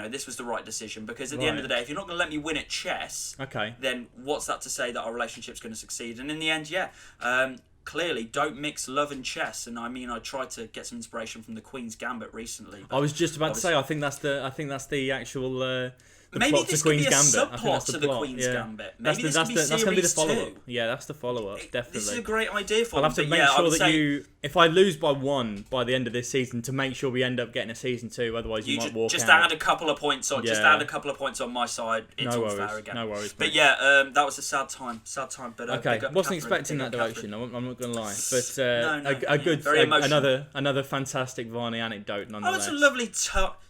This was the right decision, because at the end of the day, if you're not going to let me win at chess, then what's that to say that our relationship's going to succeed? And in the end, clearly, don't mix love and chess. And I mean, I tried to get some inspiration from the Queen's Gambit recently. I was just about to say, I think that's the actual. Maybe this could be a subplot to the Queen's Gambit. Maybe this could be that's going to be the Series follow-up. 2. Yeah, that's the follow-up, definitely. This is a great idea for I'll them. have to make sure that if I lose by 1 by the end of this season, to make sure we end up getting a season 2. Otherwise, you might walk out. Just add a couple of points on. Just add a couple of points on my side. It's all fair again. No worries. But that was a sad time. But okay, wasn't expecting that direction. I'm not going to lie. But very emotional. another fantastic Varney anecdote nonetheless. Oh,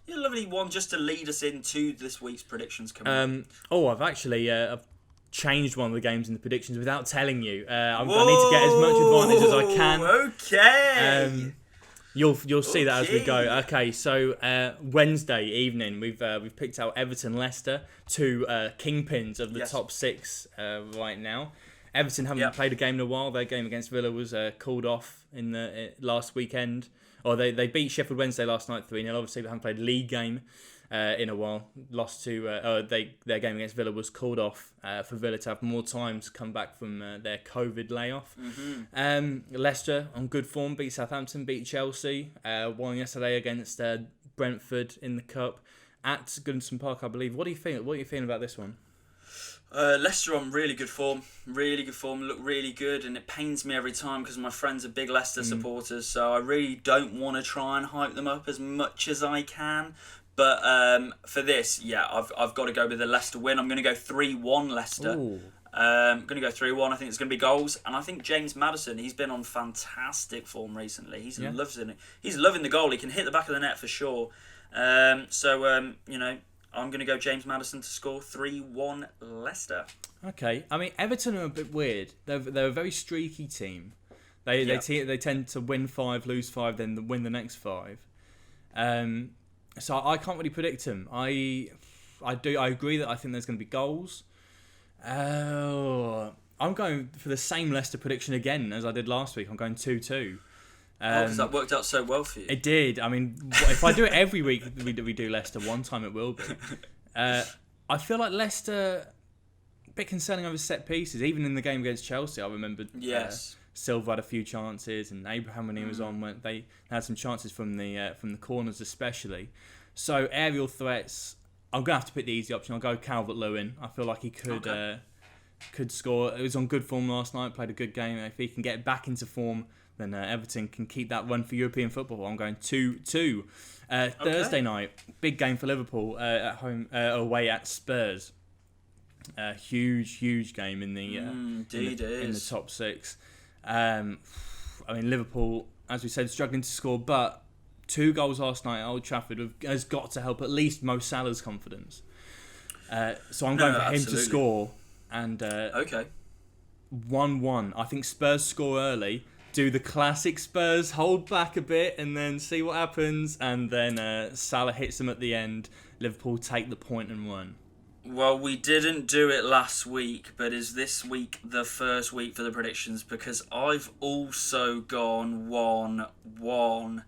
it's a lovely one just to lead us into this week's predictions coming I've actually I've changed one of the games in the predictions without telling you. I need to get as much advantage as I can. Okay. You'll see that as we go. Okay, so Wednesday evening we've picked out Everton, Leicester, 2 kingpins of the top 6 right now. Everton haven't played a game in a while. Their game against Villa was called off in the last weekend. Or they beat Sheffield Wednesday last night 3-0. Obviously, they haven't played a league game in a while. Lost to their game against Villa was called off for Villa to have more time to come back from their COVID layoff. Mm-hmm. Leicester on good form, beat Southampton, beat Chelsea, won yesterday against Brentford in the cup at Goodison Park, I believe. What are you feeling about this one? Leicester on really good form, look really good, and it pains me every time because my friends are big Leicester supporters, so I really don't want to try and hype them up as much as I can. But for this, I've got to go with the Leicester win. I'm going to go 3-1 Leicester. I'm going to go 3-1. I think it's going to be goals, and I think James Maddison, he's been on fantastic form recently. He's loving the goal. He can hit the back of the net for sure. I'm going to go James Maddison to score 3-1 Leicester. Okay. I mean, Everton are a bit weird. They're a very streaky team. They tend to win 5, lose 5, then win the next 5. So I can't really predict them. I agree that I think there's going to be goals. I'm going for the same Leicester prediction again as I did last week. I'm going 2-2. Because that worked out so well for you. It did. I mean, if I do it every week we do Leicester, one time it will be. I feel like Leicester, a bit concerning over set pieces. Even in the game against Chelsea, I remember Silva had a few chances, and Abraham, when he was on, they had some chances from the corners especially. So aerial threats, I'm going to have to pick the easy option. I'll go Calvert-Lewin. I feel like he could could score. It was on good form last night, played a good game. If he can get back into form, then Everton can keep that run for European football. I'm going 2-2. Thursday night, big game for Liverpool at home, away at Spurs. Huge game in the top 6. Liverpool, as we said, struggling to score, but 2 goals last night at Old Trafford has got to help at least Mo Salah's confidence. So I'm going for him to score. And 1-1. I think Spurs score early. Do the classic Spurs, hold back a bit and then see what happens. And then Salah hits them at the end. Liverpool take the point and run. Well, we didn't do it last week, but is this week the first week for the predictions? Because I've also gone 1-1.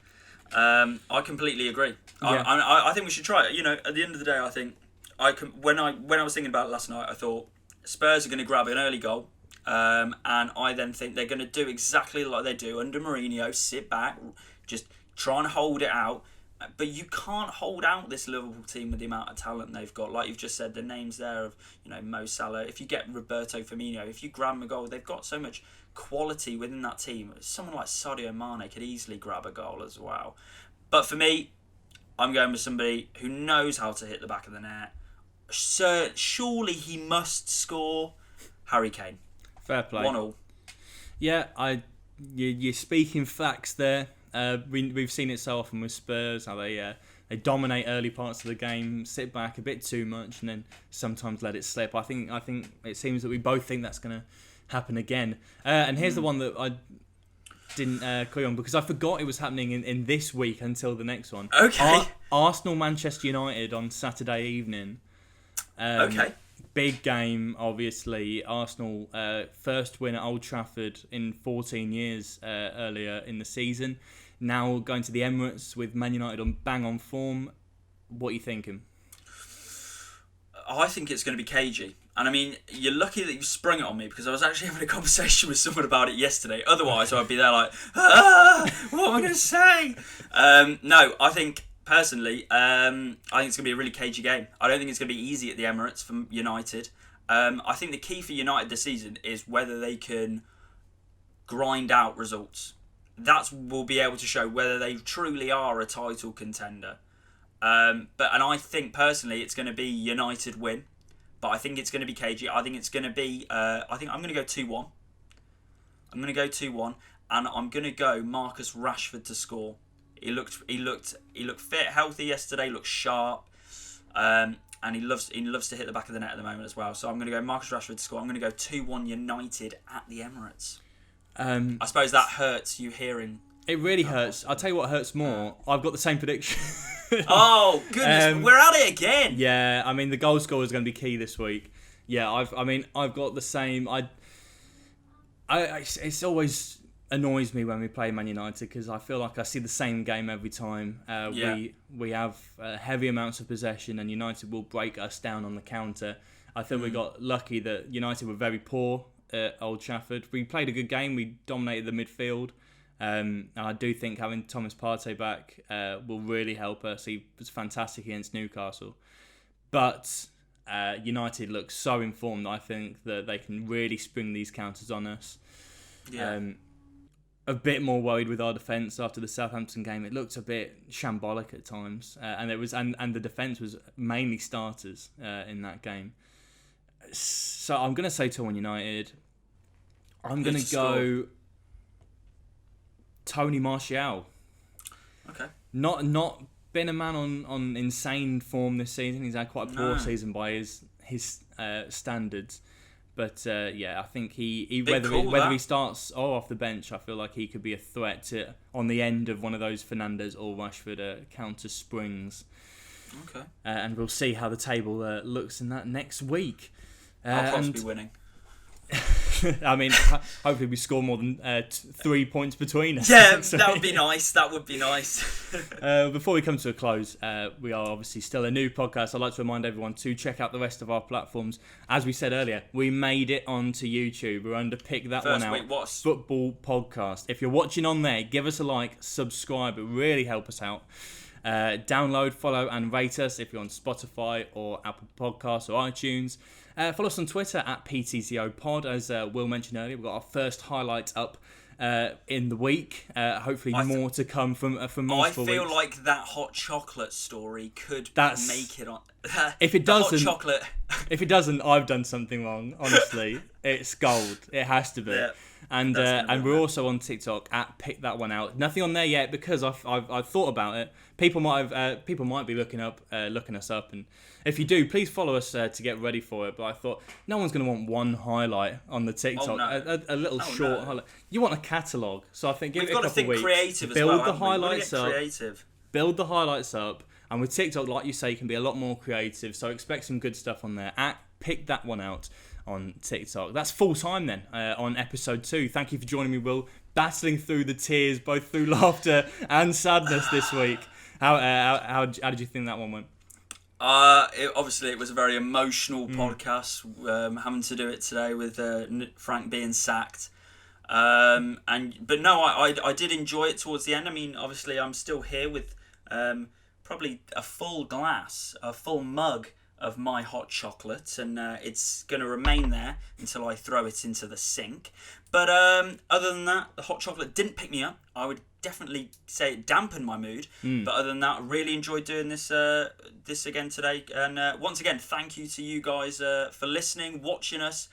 I completely agree. Yeah. I think we should try it. You know, at the end of the day, I think when I was thinking about it last night, I thought Spurs are going to grab an early goal. And I then think they're going to do exactly like they do under Mourinho, sit back, just try and hold it out. But you can't hold out this Liverpool team with the amount of talent they've got. Like you've just said, the names there of, you know, Mo Salah. If you get Roberto Firmino, if you grab a goal, they've got so much quality within that team. Someone like Sadio Mane could easily grab a goal as well. But for me, I'm going with somebody who knows how to hit the back of the net. Surely he must score. Harry Kane. Fair play. 1-1. Yeah, you're speaking facts there. We've seen it so often with Spurs, how they dominate early parts of the game, sit back a bit too much, and then sometimes let it slip. I think it seems that we both think that's going to happen again. And here's the one that I didn't clue on because I forgot it was happening in this week until the next one. Okay. Arsenal Manchester United on Saturday evening. Okay. Big game, obviously. Arsenal first win at Old Trafford in 14 years earlier in the season. Now going to the Emirates with Man United on bang on form. What are you thinking? I think it's going to be cagey. And I mean, you're lucky that you sprung it on me because I was actually having a conversation with someone about it yesterday. Otherwise, I'd be there like, what am I going to say? No, I think... Personally, I think it's going to be a really cagey game. I don't think it's going to be easy at the Emirates for United. I think the key for United this season is whether they can grind out results. That will be able to show whether they truly are a title contender. And I think personally it's going to be United win, but I think it's going to be cagey. I think it's going to be. I think I'm going to go 2-1. I'm going to go 2-1, and I'm going to go Marcus Rashford to score. He looked fit, healthy yesterday. Looked sharp, and he loves to hit the back of the net at the moment as well. So I'm going to go Marcus Rashford to score. I'm going to go 2-1 United at the Emirates. I suppose that hurts you hearing. It really hurts. I'll tell you what hurts more. I've got the same prediction. Oh goodness, we're at it again. Yeah, I mean the goal scorer is going to be key this week. Yeah, I've got the same. It's always annoys me when we play Man United because I feel like I see the same game every time. We have heavy amounts of possession and United will break us down on the counter. I think we got lucky that United were very poor at Old Trafford. We played a good game. We dominated the midfield. And I do think having Thomas Partey back will really help us. He was fantastic against Newcastle. But United look so informed that I think that they can really spring these counters on us. Yeah. A bit more worried with our defence after the Southampton game. It looked a bit shambolic at times, and the defence was mainly starters in that game. So I'm going to say 2-1 United. I'm going to go Tony Martial. Okay. Not been a man on insane form this season. He's had quite a poor season by his standards. But I think he whether he starts or off the bench, I feel like he could be a threat on the end of one of those Fernandes or Rashford counter springs. Okay. And we'll see how the table looks in that next week. I'll probably be winning. I mean, hopefully we score more than 3 points between us. Yeah, that would be nice. That would be nice. Before we come to a close, we are obviously still a new podcast. I'd like to remind everyone to check out the rest of our platforms. As we said earlier, we made it onto YouTube. We're under Pick That First One Out. week, Football Podcast. If you're watching on there, give us a like, subscribe. It really help us out. Download, follow, and rate us if you're on Spotify or Apple Podcasts or iTunes. Follow us on Twitter at PTCOpod. As Will mentioned earlier, we've got our first highlight up in the week. Hopefully more to come from multiple weeks. I feel like that hot chocolate story could make it on. If it doesn't, hot chocolate. If it doesn't, I've done something wrong. Honestly, it's gold. It has to be. Yeah, and we're also on TikTok at Pick That One Out. Nothing on there yet because I've thought about it. People might be looking us up, and if you do, please follow us to get ready for it. But I thought no one's going to want one highlight on the TikTok. A little short highlight. You want a catalogue, so I think give it a couple of weeks. We've got to think creative build as well. The highlights up. Creative. Build the highlights up, and with TikTok, like you say, can be a lot more creative. So expect some good stuff on there. At Pick That One Out on TikTok. That's full time then on episode 2. Thank you for joining me, Will. Battling through the tears, both through laughter and sadness this week. How did you think that one went? Obviously, it was a very emotional podcast. Having to do it today with Frank being sacked. But no, I did enjoy it towards the end. I mean, obviously, I'm still here with probably a full mug of my hot chocolate, and it's going to remain there until I throw it into the sink. But other than that, the hot chocolate didn't pick me up. I would definitely say it dampened my mood. But other than that, I really enjoyed doing this again today. And once again, thank you to you guys for listening, watching us.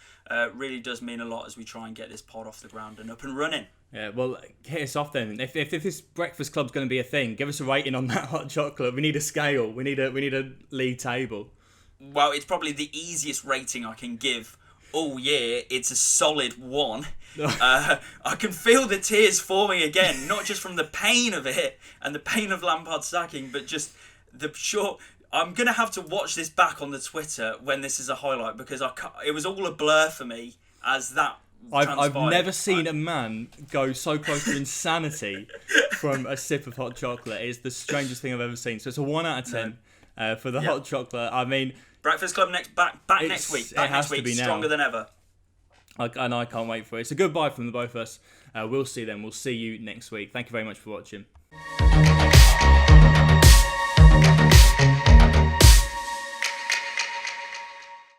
Really does mean a lot as we try and get this pod off the ground and up and running. Yeah, well, hit us off then. If this Breakfast Club's going to be a thing, give us a rating on that hot chocolate. We need a scale. We need a league table. Well, it's probably the easiest rating I can give all year. It's a solid 1. I can feel the tears forming again, not just from the pain of it and the pain of Lampard sacking, but just the short. I'm going to have to watch this back on the Twitter when this is a highlight, because it was all a blur for me as that I've never seen a man go so close to insanity from a sip of hot chocolate. It's the strangest thing I've ever seen. So it's a 1 out of 10 for the hot chocolate. I mean, Breakfast Club back next week. Back next week, stronger than ever. And I can't wait for it. It's a goodbye from the both of us. We'll see them. We'll see you next week. Thank you very much for watching.